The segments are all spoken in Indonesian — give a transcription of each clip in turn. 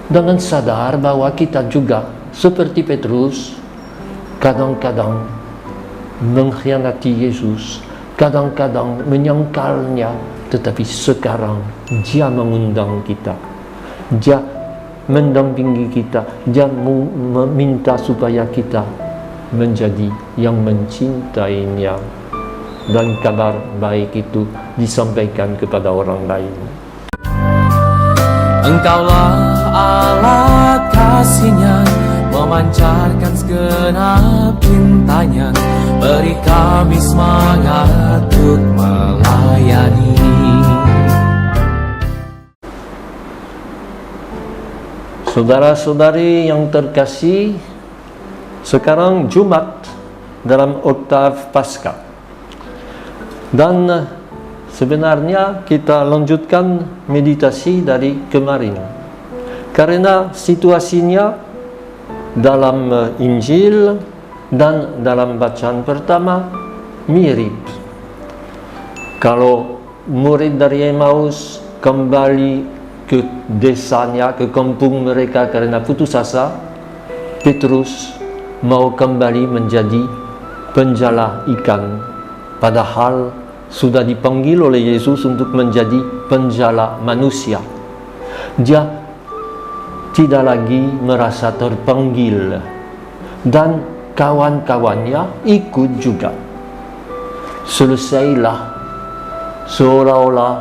dengan sadar bahwa kita juga seperti Petrus kadang-kadang mengkhianati Yesus, kadang-kadang menyangkalnya, tetapi sekarang Dia mengundang kita, Dia mendampingi kita, Dia meminta supaya kita menjadi yang mencintainya, dan kabar baik itu disampaikan kepada orang lain. Engkaulah alat kasih-Nya, memancarkan segenap cintanya, beri kami semangat untuk melayani. Saudara-saudari yang terkasih, sekarang Jumat dalam oktav Paskah, dan sebenarnya kita lanjutkan meditasi dari kemarin karena situasinya dalam Injil dan dalam bacaan pertama mirip. Kalau murid dari Emmaus kembali ke desanya, ke kampung mereka karena putus asa, Petrus mau kembali menjadi penjala ikan, padahal sudah dipanggil oleh Yesus untuk menjadi penjala manusia. Dia tidak lagi merasa terpanggil, dan kawan-kawannya ikut juga. Selesailah seolah-olah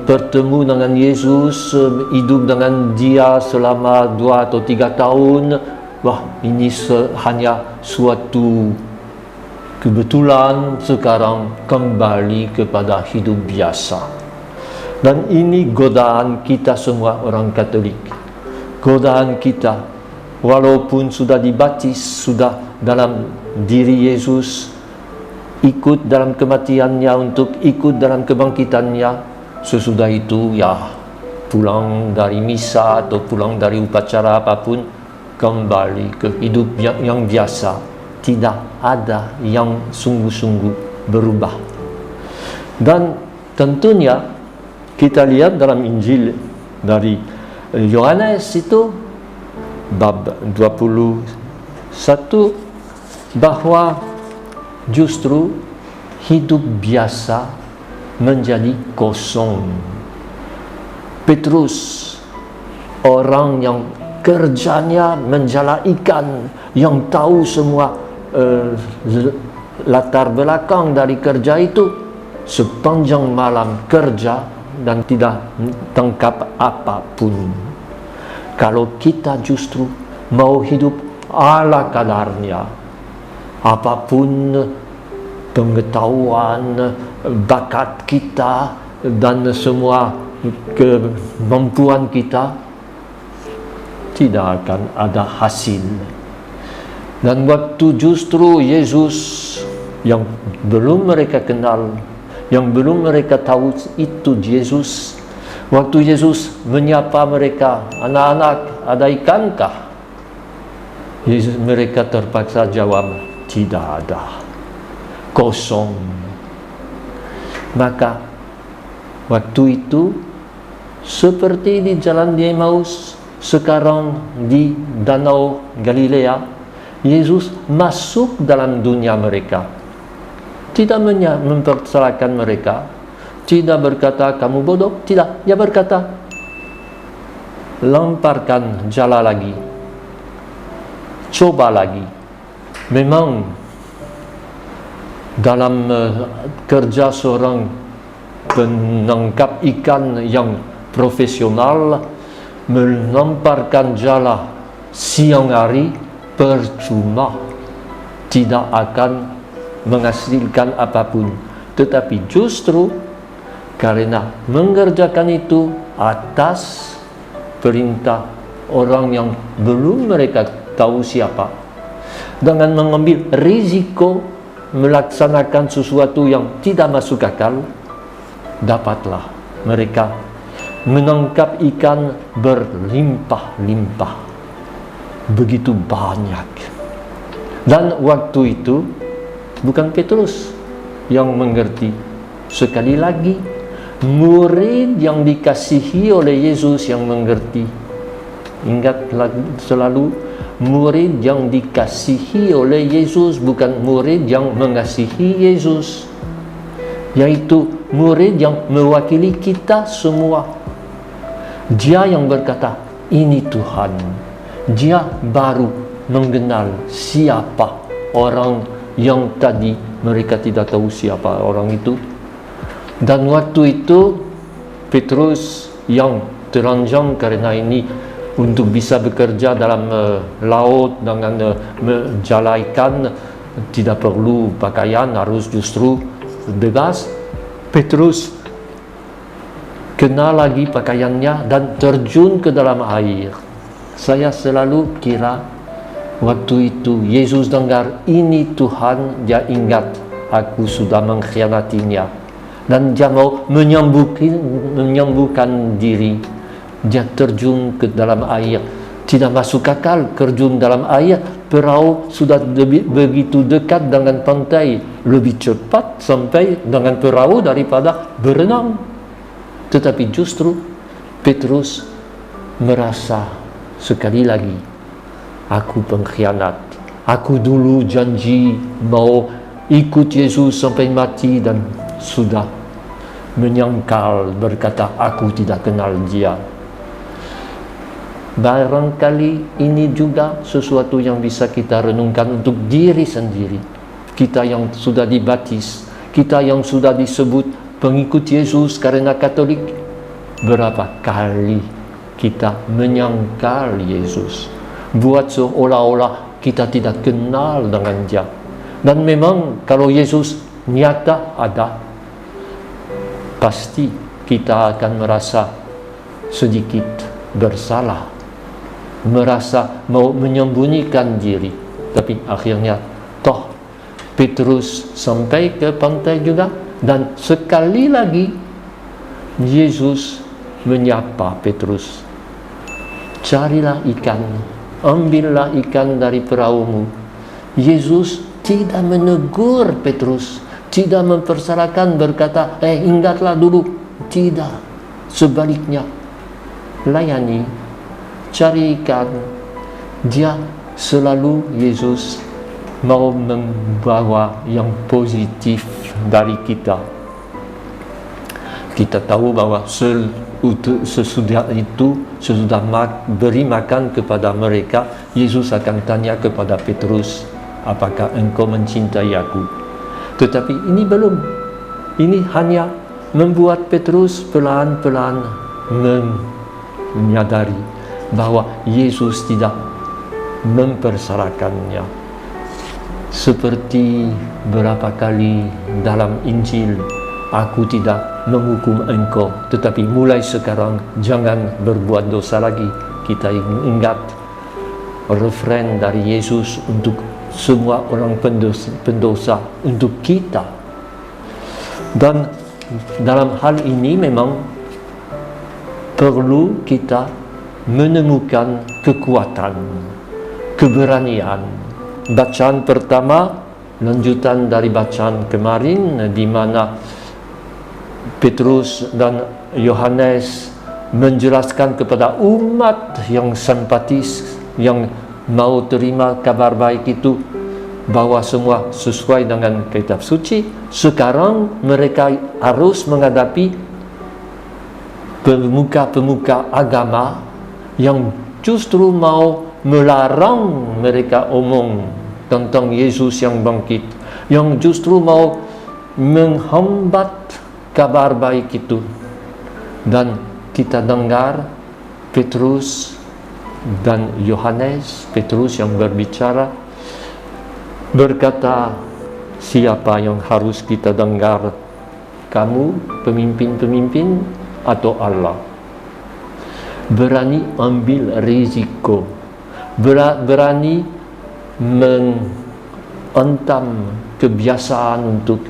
bertemu dengan Yesus, hidup dengan Dia selama 2 atau 3 tahun. Wah, ini hanya suatu kebetulan, sekarang kembali kepada hidup biasa. Dan ini godaan kita semua orang Katolik, godaan kita, walaupun sudah dibaptis, sudah dalam diri Yesus, ikut dalam kematiannya untuk ikut dalam kebangkitannya. Sesudah itu ya pulang dari misa atau pulang dari upacara apapun, kembali ke hidup yang biasa. Tidak ada yang sungguh-sungguh berubah. Dan tentunya kita lihat dalam Injil dari Yohanes itu bab 21 bahwa justru hidup biasa menjadi kosong. Petrus, orang yang kerjanya menjala ikan, yang tahu semua latar belakang dari kerja itu, sepanjang malam kerja dan tidak tangkap apapun. Kalau kita justru mau hidup ala kadarnya, apapun pengetahuan, bakat kita, dan semua kemampuan kita, tidak akan ada hasil. Dan waktu justru Yesus yang belum mereka kenal, yang belum mereka tahu itu Yesus, waktu Yesus menyapa mereka, "Anak-anak, ada ikankah?" Mereka terpaksa jawab, "Tidak ada." Kosong. Maka waktu itu seperti di jalan di Emmaus, sekarang di Danau Galilea, Yesus masuk dalam dunia mereka. Tidak mempersalahkan mereka, tidak berkata kamu bodoh, tidak. Dia berkata, lemparkan jala lagi, coba lagi. Memang dalam kerja seorang penangkap ikan yang profesional, melemparkan jala siang hari percuma, tidak akan menghasilkan apapun. Tetapi justru karena mengerjakan itu atas perintah orang yang belum mereka tahu siapa, dengan mengambil risiko melaksanakan sesuatu yang tidak masuk akal, dapatlah mereka menangkap ikan berlimpah-limpah, begitu banyak. Dan waktu itu bukan Petrus yang mengerti, sekali lagi murid yang dikasihi oleh Yesus yang mengerti. Ingatlah selalu, murid yang dikasihi oleh Yesus, bukan murid yang mengasihi Yesus, yaitu murid yang mewakili kita semua. Dia yang berkata, ini Tuhan. Dia baru mengenal siapa orang yang tadi mereka tidak tahu siapa orang itu. Dan waktu itu Petrus yang telanjang karena ini untuk bisa bekerja dalam laut dengan menjalaikan, tidak perlu pakaian, harus justru bebas. Petrus kena lagi pakaiannya dan terjun ke dalam air. Saya selalu kira waktu itu Yesus dengar ini Tuhan, dia ingat aku sudah mengkhianatinya dan dia mau menyembuhkan diri. Dia terjun ke dalam air. Tidak masuk akal terjun dalam air. Perahu sudah begitu dekat dengan pantai, lebih cepat sampai dengan perahu daripada berenang. Tetapi justru Petrus merasa sekali lagi, aku pengkhianat. Aku dulu janji mau ikut Yesus sampai mati dan sudah menyangkal, berkata aku tidak kenal dia. Barangkali ini juga sesuatu yang bisa kita renungkan untuk diri sendiri. Kita yang sudah dibaptis, kita yang sudah disebut pengikut Yesus karena Katolik, berapa kali kita menyangkal Yesus, buat seolah-olah kita tidak kenal dengan dia. Dan memang kalau Yesus nyata ada, pasti kita akan merasa sedikit bersalah, merasa mau menyembunyikan diri. Tapi akhirnya toh Petrus sampai ke pantai juga, dan sekali lagi Yesus menyapa Petrus, carilah ikan, ambillah ikan dari perahumu. Yesus tidak menegur Petrus, tidak mempersalahkan berkata, ingatlah dulu. Tidak, sebaliknya layani, cari ikan. Dia selalu, Yesus mau membawa yang positif dari kita. Kita tahu bahwa sesudah beri makan kepada mereka, Yesus akan tanya kepada Petrus, apakah engkau mencintai aku? Tetapi ini belum. Ini hanya membuat Petrus pelan-pelan menyadari bahwa Yesus tidak mempersalahkannya. Seperti berapa kali dalam Injil, aku tidak menghukum engkau, tetapi mulai sekarang jangan berbuat dosa lagi. Kita ingat referen dari Yesus untuk semua orang pendosa, untuk kita. Dan dalam hal ini memang perlu kita menemukan kekuatan, keberanian. Bacaan pertama, lanjutan dari bacaan kemarin, di mana Petrus dan Yohanes menjelaskan kepada umat yang simpatis, yang mau terima kabar baik itu, bahwa semua sesuai dengan kitab suci. Sekarang mereka harus menghadapi pemuka-pemuka agama yang justru mau melarang mereka omong tentang Yesus yang bangkit, yang justru mau menghambat kabar baik itu. Dan kita dengar Petrus dan Yohanes, Petrus yang berbicara, berkata, siapa yang harus kita dengar? Kamu, pemimpin-pemimpin, atau Allah? Berani ambil risiko, berani menentang kebiasaan untuk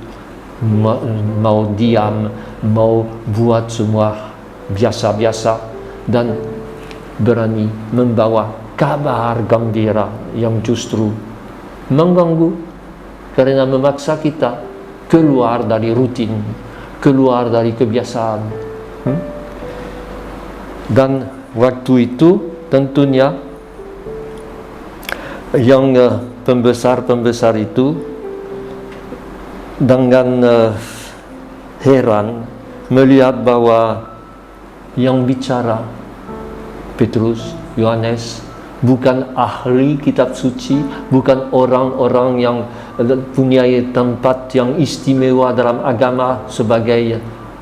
mau diam, mau buat semua biasa-biasa, dan berani membawa kabar gembira yang justru mengganggu karena memaksa kita keluar dari rutin, keluar dari kebiasaan. Dan waktu itu tentunya yang pembesar-pembesar itu dengan heran melihat bahwa yang bicara Petrus, Yohanes bukan ahli kitab suci, bukan orang-orang yang punya tempat yang istimewa dalam agama sebagai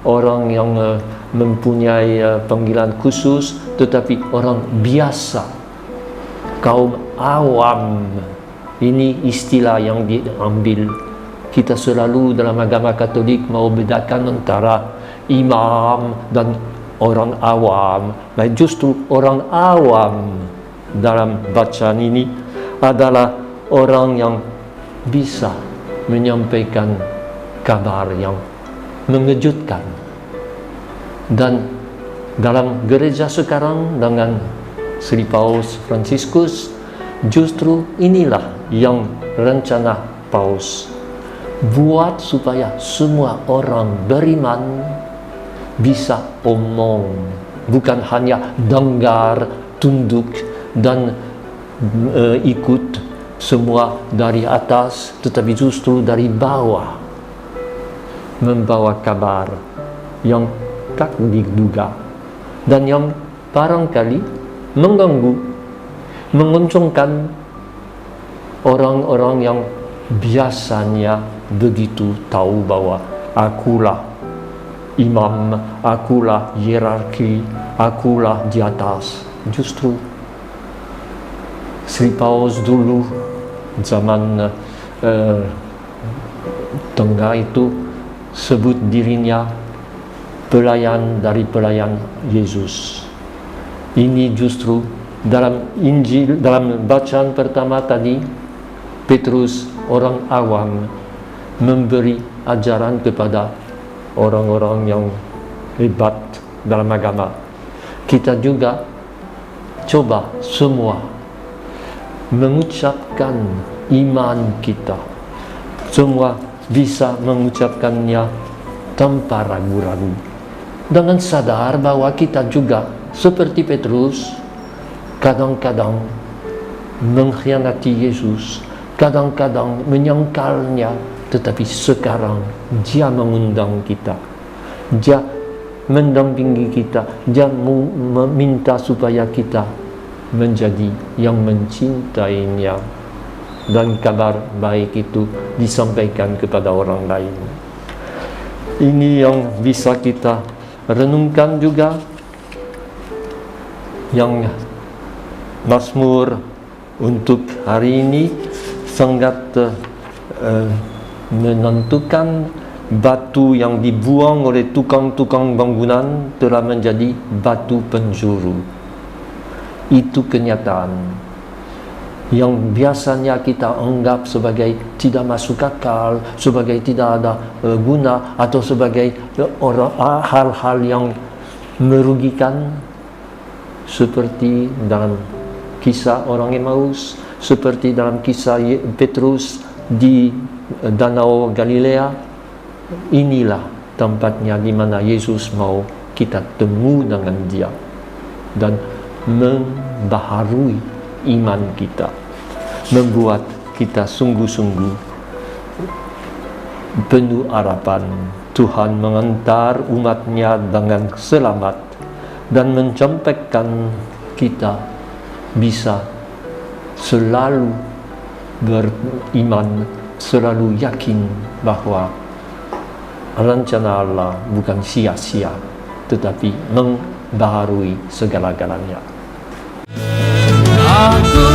orang yang mempunyai panggilan khusus, tetapi orang biasa, kaum awam. Ini istilah yang diambil. Kita selalu dalam agama Katolik mau bedakan antara imam dan orang awam. Nah, justru orang awam dalam bacaan ini adalah orang yang bisa menyampaikan kabar yang mengejutkan. Dan dalam gereja sekarang dengan Sri Paus Fransiskus, justru inilah yang rencana Paus buat supaya semua orang beriman bisa omong, bukan hanya dengar, tunduk dan ikut semua dari atas, tetapi justru dari bawah membawa kabar yang tak diduga dan yang barangkali mengganggu, menguntungkan orang-orang yang biasanya begitu tahu bahwa akulah imam, akulah hierarki, akulah di atas. Justru Sri Paus dulu zaman tengah itu sebut dirinya pelayan dari pelayan Yesus. Ini justru dalam Injil, dalam bacaan pertama tadi, Petrus orang awam memberi ajaran kepada orang-orang yang hebat dalam agama. Kita juga coba semua mengucapkan iman kita. Semua bisa mengucapkannya tanpa ragu-ragu, dengan sadar bahwa kita juga seperti Petrus kadang-kadang mengkhianati Yesus, kadang-kadang menyangkalnya, tetapi sekarang Dia mengundang kita, Dia mendampingi kita, Dia meminta supaya kita menjadi yang mencintainya, dan kabar baik itu disampaikan kepada orang lain. Ini yang bisa kita renungkan juga, yang Mazmur untuk hari ini sangat menentukan. Batu yang dibuang oleh tukang-tukang bangunan telah menjadi batu penjuru. Itu kenyataan yang biasanya kita anggap sebagai tidak masuk akal, sebagai tidak ada guna, atau sebagai hal-hal yang merugikan, seperti dalam kisah orang Emmaus, seperti dalam kisah Petrus di Danau Galilea. Inilah tempatnya di mana Yesus mau kita temu dengan Dia dan membaharui iman kita, membuat kita sungguh-sungguh penuh harapan. Tuhan mengantar umatnya dengan selamat dan mencampaikan kita bisa selalu beriman, selalu yakin bahwa rencana Allah bukan sia-sia, tetapi membaharui segala-galanya. Aku